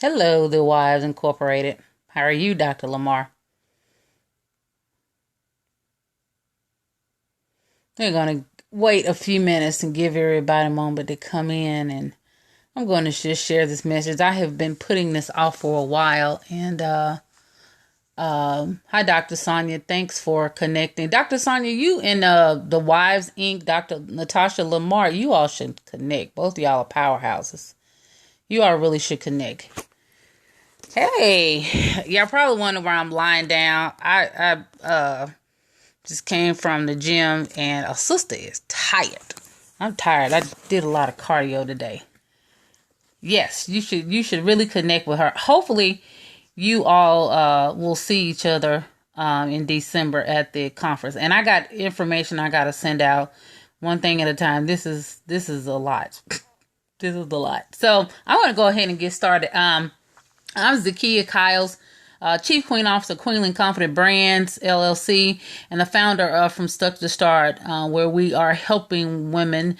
Hello, the Wives Incorporated. How are you, Dr. Lamar? We're going to wait a few minutes and give everybody a moment to come in, and I'm going to just share this message. I have been putting this off for a while, and hi, Dr. Sonia. Thanks for connecting. Dr. Sonia, you and the Wives Inc., Dr. Natasha Lamar, you all should connect. Both of y'all are powerhouses. You all really should connect. Hey, y'all probably wonder where I'm lying down. I just came from the gym and a sister is tired. I'm tired. I did a lot of cardio today. Yes, you should really connect with her. Hopefully you all will see each other in December at the conference. And I got information I gotta send out one thing at a time. This is a lot. This is a lot. So I want to go ahead and get started. I'm Zakia Kyles, Chief Queen Officer, Queenland Confident Brands, LLC, and the founder of From Stuck to Start, where we are helping women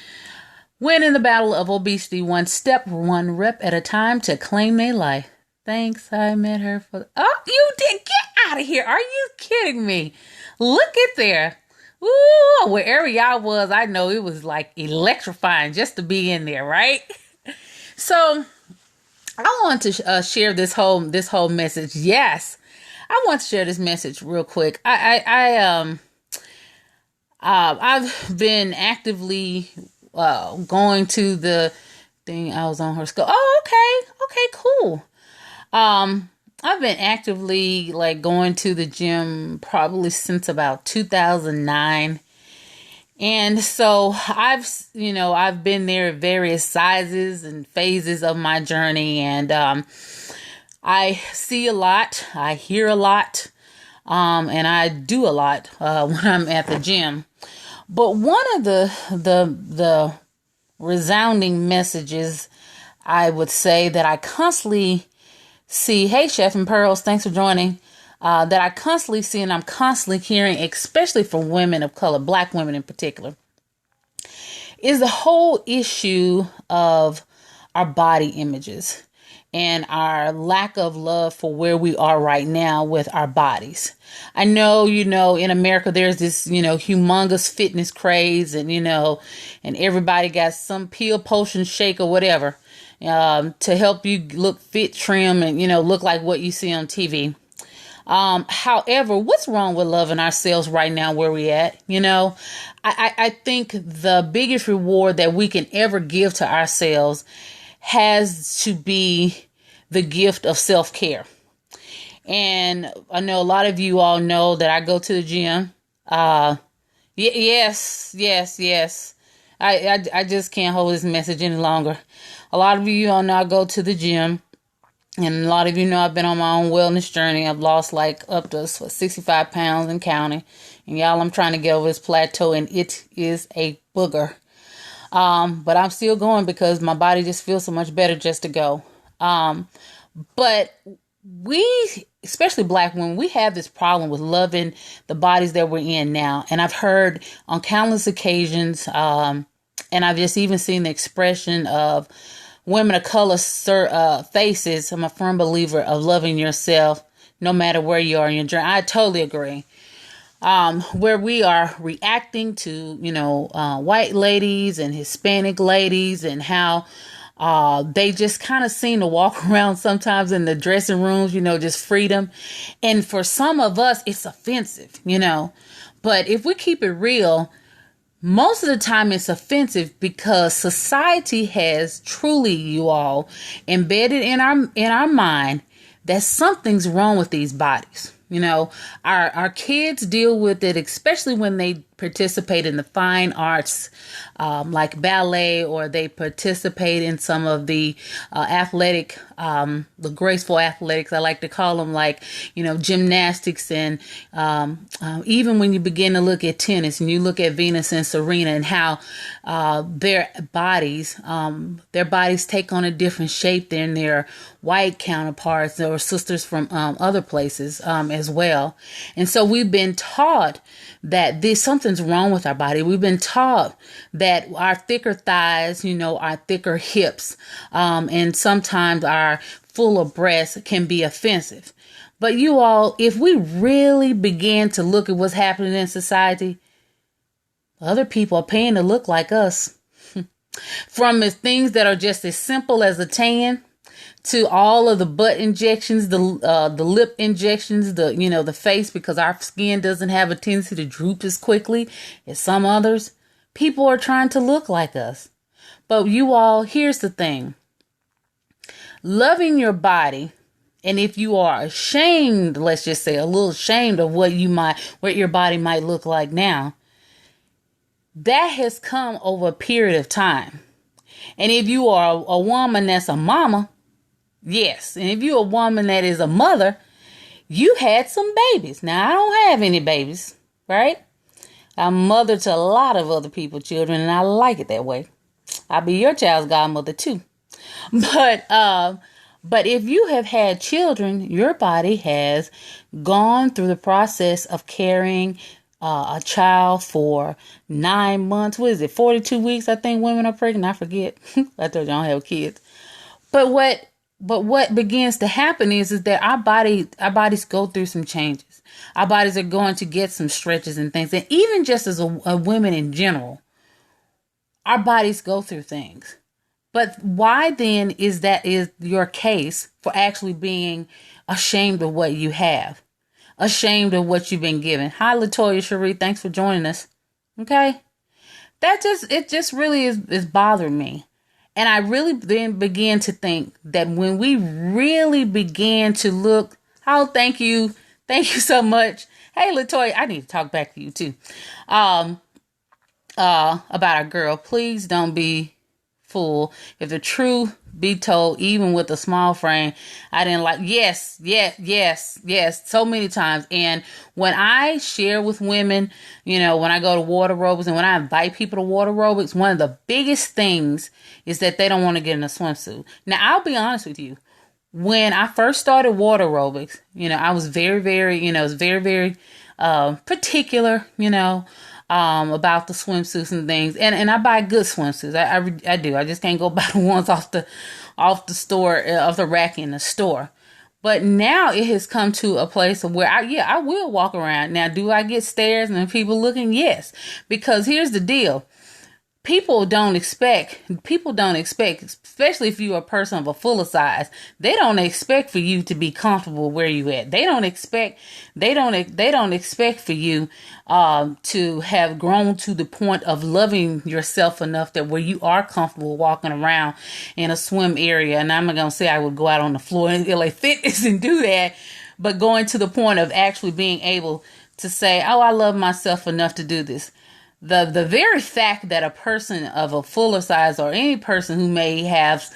win in the battle of obesity one step, one rep at a time to claim their life. Thanks, I met her for... Oh, you did? Get out of here. Are you kidding me? Look at there. Ooh, wherever y'all was, I know it was like electrifying just to be in there, right? So... I want to share this whole message. Yes, I want to share this message real quick. I've been actively going to the thing. I was on her school. Oh, okay, cool. I've been actively like going to the gym probably since about 2009. And so I've been there at various sizes and phases of my journey, and I see a lot, I hear a lot, and I do a lot when I'm at the gym. But one of the resounding messages I would say that I constantly see, hey Chef and Pearls, thanks for joining. That I constantly see and I'm constantly hearing, especially from women of color, Black women in particular, is the whole issue of our body images and our lack of love for where we are right now with our bodies. I know, in America, there's this, humongous fitness craze and everybody got some pill, potion, shake or whatever to help you look fit, trim, and, look like what you see on TV. However, what's wrong with loving ourselves right now where we at? I think the biggest reward that we can ever give to ourselves has to be the gift of self-care. And I know a lot of you all know that I go to the gym. Yes. I just can't hold this message any longer. A lot of you all know I go to the gym. And a lot of you know I've been on my own wellness journey. I've lost like up to 65 pounds and counting. And y'all, I'm trying to get over this plateau and it is a booger. But I'm still going because my body just feels so much better just to go. But we, especially Black women, we have this problem with loving the bodies that we're in now. And I've heard on countless occasions, and I've just even seen the expression of women of color faces. I'm a firm believer of loving yourself no matter where you are in your journey. I totally agree. Where we are reacting to, white ladies and Hispanic ladies and how they just kind of seem to walk around sometimes in the dressing rooms, just freedom. And for some of us, it's offensive, But if we keep it real, most of the time it's offensive because society has truly, you all, embedded in our mind that something's wrong with these bodies. Our kids deal with it, especially when they participate in the fine arts, like ballet, or they participate in some of the athletic, the graceful athletics, I like to call them, like, gymnastics. And even when you begin to look at tennis and you look at Venus and Serena and how their bodies take on a different shape than their white counterparts or sisters from other places as well. And so we've been taught that something's wrong with our body. We've been taught that our thicker thighs, our thicker hips, and sometimes our full of breasts can be offensive. But you all, if we really begin to look at what's happening in society, other people are paying to look like us. From the things that are just as simple as a tan to all of the butt injections, the lip injections, the face, because our skin doesn't have a tendency to droop as quickly as some others. People are trying to look like us. But you all, here's the thing. Loving your body, and if you are ashamed, let's just say a little ashamed of what your body might look like now, that has come over a period of time. And if you are a woman that's a mama, yes. And if you're a woman that is a mother, you had some babies. Now, I don't have any babies, right? I'm mother to a lot of other people's children, and I like it that way. I'll be your child's godmother too. But if you have had children, your body has gone through the process of carrying a child for 9 months. What is it? 42 weeks. I think women are pregnant. I forget. I told you I don't have kids. But what begins to happen is that our bodies go through some changes. Our bodies are going to get some stretches and things. And even just as a women in general, our bodies go through things. But why then is your case for actually being ashamed of what you have? Ashamed of what you've been given. Hi, Latoya Cherie. Thanks for joining us. Okay. It just really is bothering me. And I really then began to think that when we really began to look, oh, thank you so much. Hey, Latoya, I need to talk back to you too. About our girl. Please don't be fooled. If the truth be told, even with a small frame, I didn't like. Yes. So many times. And when I share with women, when I go to water aerobics and when I invite people to water aerobics, one of the biggest things is that they don't want to get in a swimsuit. Now, I'll be honest with you. When I first started water aerobics, I was very, very, particular, about the swimsuits and things. And I buy good swimsuits. I do. I just can't go buy the ones off the store, off the rack in the store. But now it has come to a place where I will walk around. Now, do I get stares and people looking? Yes. Because here's the deal. People don't expect, especially if you're a person of a fuller size, they don't expect for you to be comfortable where you at. They don't expect for you to have grown to the point of loving yourself enough that where you are comfortable walking around in a swim area. And I'm not going to say I would go out on the floor in LA Fitness and do that, but going to the point of actually being able to say, oh, I love myself enough to do this. The very fact that a person of a fuller size or any person who may have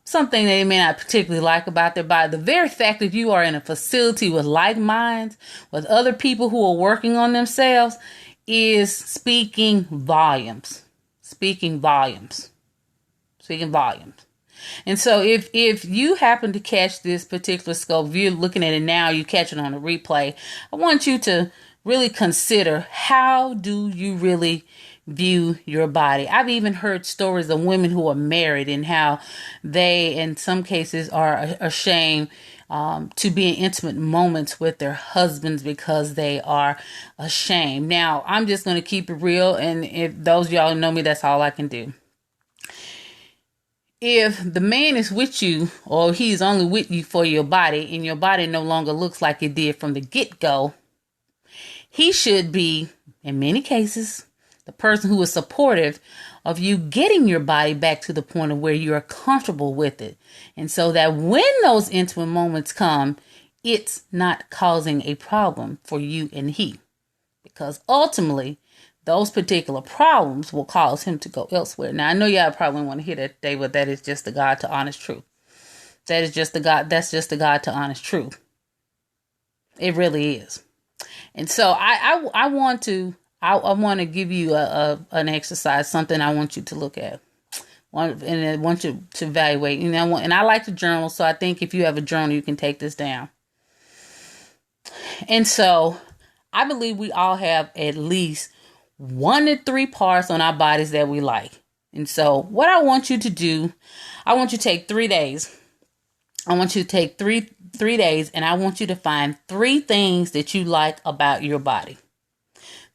something they may not particularly like about their body, the very fact that you are in a facility with like minds, with other people who are working on themselves, is speaking volumes. And so if you happen to catch this particular scope, if you're looking at it now, you catch it on a replay, I want you to really consider, how do you really view your body? I've even heard stories of women who are married and how they, in some cases, are ashamed to be in intimate moments with their husbands because they are ashamed. Now, I'm just going to keep it real. And if those of y'all know me, that's all I can do. If the man is with you, or he's only with you for your body, and your body no longer looks like it did from the get-go, he should be, in many cases, the person who is supportive of you getting your body back to the point of where you are comfortable with it. And so that when those intimate moments come, it's not causing a problem for you and he. Because ultimately, those particular problems will cause him to go elsewhere. Now, I know y'all probably want to hear that today, but that is just the God to honest truth. That's just the God to honest truth. It really is. And so I want to give you an exercise, something I want you to look at, and I want you to evaluate. And I like to journal, so I think if you have a journal, you can take this down. And so I believe we all have at least 1 to 3 parts on our bodies that we like. And so what I want you to do, I want you to take 3 days. I want you to take three days, and I want you to find three things that you like about your body.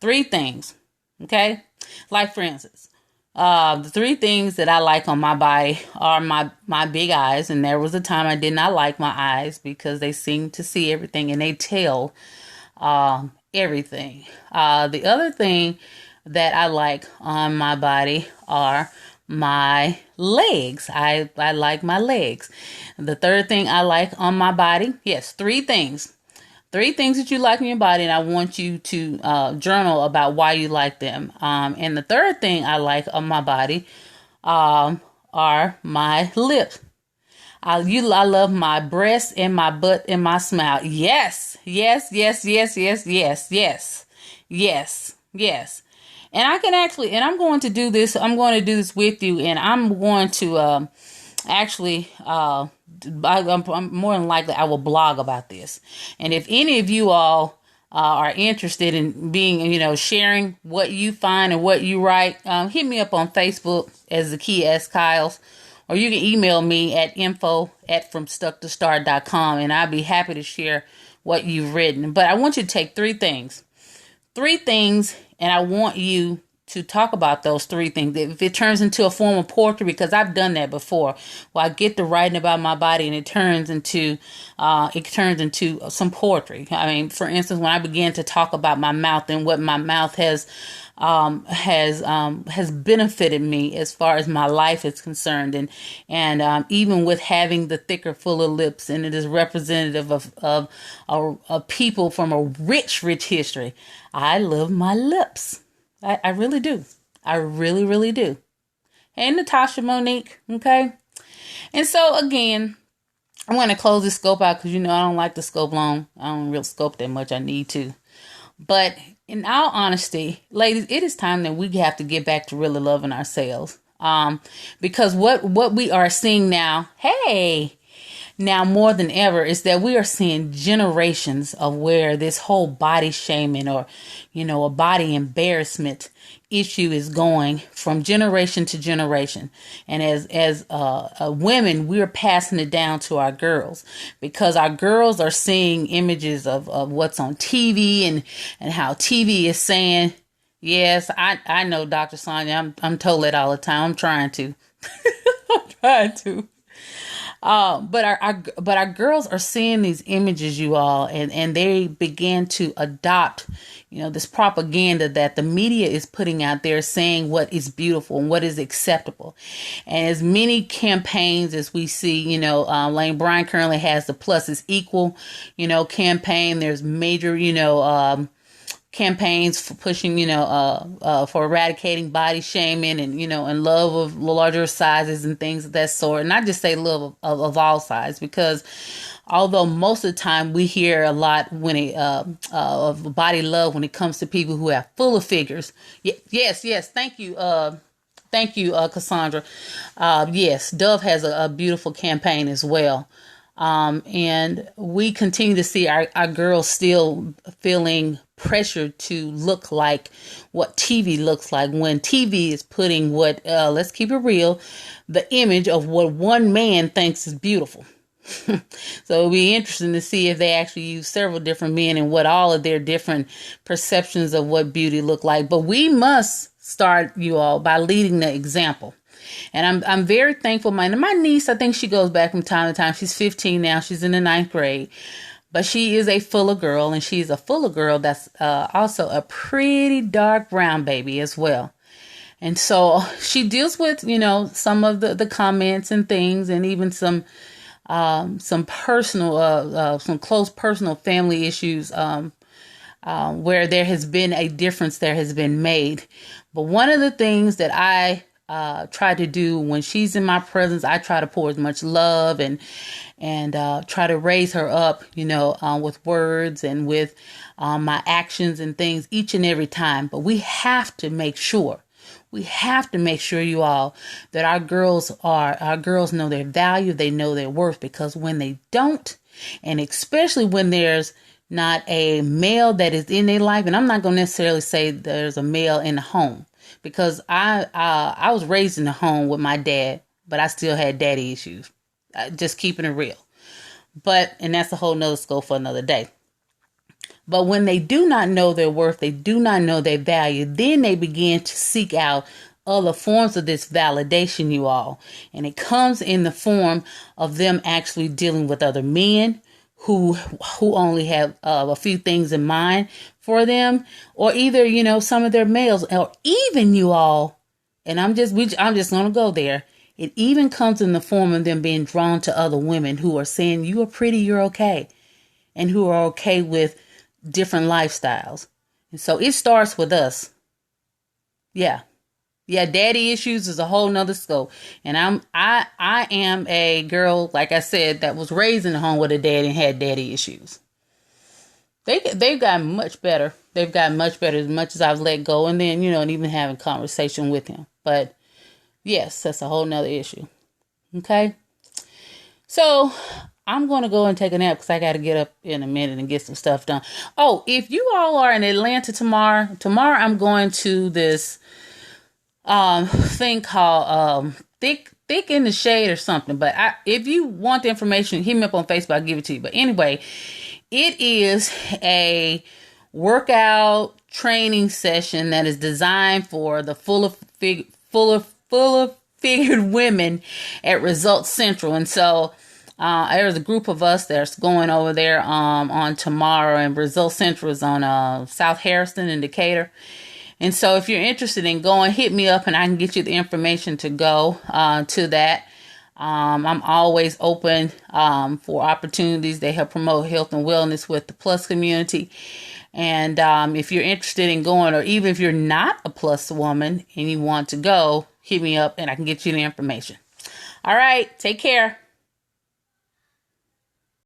Three things. Okay? Like, for instance, the three things that I like on my body are my big eyes. And there was a time I did not like my eyes because they seem to see everything and they tell everything. The other thing that I like on my body are my legs. I like my legs. The third thing I like on my body, yes, three things. Three things that you like in your body, and I want you to journal about why you like them. And the third thing I like on my body are my lips. I love my breasts and my butt and my smile. Yes, yes, yes, yes, yes, yes, yes, yes, yes. And I can actually, and I'm going to do this. I'm going to do this with you, and I'm going to actually. I'm more than likely I will blog about this. And if any of you all are interested in being, sharing what you find and what you write, hit me up on Facebook as the Key S. Kyles, or you can email me at info@fromstucktostart.com, and I'll be happy to share what you've written. But I want you to take three things, and I want you to talk about those three things. If it turns into a form of poetry, because I've done that before, well, I get to writing about my body and it turns into some poetry. I mean, for instance, when I began to talk about my mouth and what my mouth has benefited me as far as my life is concerned, and even with having the thicker, fuller lips, and it is representative of people from a rich history. I love my lips. I really do. I really, really do. Hey, Natasha, Monique. Okay. And so again, I'm going to close this scope out because, I don't like to scope long. I don't really scope that much. I need to. But in all honesty, ladies, it is time that we have to get back to really loving ourselves. Because what we are seeing now, now more than ever, is that we are seeing generations of where this whole body shaming or, a body embarrassment issue is going from generation to generation. And as women, we're passing it down to our girls because our girls are seeing images of what's on TV and how TV is saying, yes, I know, Dr. Sonia, I'm told that all the time. I'm trying to. I'm trying to. But our girls are seeing these images, you all, and they begin to adopt, this propaganda that the media is putting out there, saying what is beautiful and what is acceptable. And as many campaigns as we see, Lane Bryant currently has the Plus is Equal, campaign. There's major, campaigns for pushing, for eradicating body shaming and, and love of larger sizes and things of that sort. And I just say love of all sizes, because although most of the time we hear a lot when of body love when it comes to people who have fuller figures. Yes. Thank you. Thank you, Cassandra. Yes, Dove has a beautiful campaign as well. And we continue to see our girls still feeling pressured to look like what TV looks like, when TV is putting let's keep it real, the image of what one man thinks is beautiful. So it'll be interesting to see if they actually use several different men and what all of their different perceptions of what beauty look like. But we must start, you all, by leading the example. And I'm very thankful. My niece, I think she goes back from time to time. She's 15 now. She's in the 9th grade. But she is a fuller girl, and she's a fuller girl that's also a pretty dark brown baby as well. And so she deals with, some of the comments and things, and even some personal, some close personal family issues where there has been a difference there has been made. But one of the things that I try to do when she's in my presence, I try to pour as much love and try to raise her up, with words and with my actions and things each and every time. But we have to make sure, you all, that our girls know their value, they know their worth, because when they don't, and especially when there's not a male that is in their life, and I'm not going to necessarily say there's a male in the home, because I was raised in the home with my dad, but I still had daddy issues. Just keeping it real. And that's a whole nother scope for another day. But when they do not know their worth, they do not know their value, then they begin to seek out other forms of this validation, you all. And it comes in the form of them actually dealing with other men who only have a few things in mind for them, or either, some of their males, or even, you all, and I'm just going to go there. It even comes in the form of them being drawn to other women who are saying, you are pretty, you're okay, and who are okay with different lifestyles. And so it starts with us. Yeah. Daddy issues is a whole nother scope. And I am a girl, like I said, that was raised in a home with a dad and had daddy issues. They've gotten much better. They've gotten much better as much as I've let go, and then, and even having conversation with him. But yes, that's a whole nother issue. Okay. So I'm going to go and take a nap because I got to get up in a minute and get some stuff done. Oh, if you all are in Atlanta tomorrow I'm going to this thing called Thick in the Shade or something. But if you want the information, hit me up on Facebook. I'll give it to you. But anyway, it is a workout training session that is designed for the fuller figured women at Results Central. And so there's a group of us that's going over there on tomorrow, and Results Central is on South Harrison in Decatur. And so if you're interested in going, hit me up and I can get you the information to go to that. I'm always open for opportunities. They help promote health and wellness with the Plus community. And if you're interested in going, or even if you're not a Plus woman and you want to go, hit me up and I can get you the information. All right. Take care.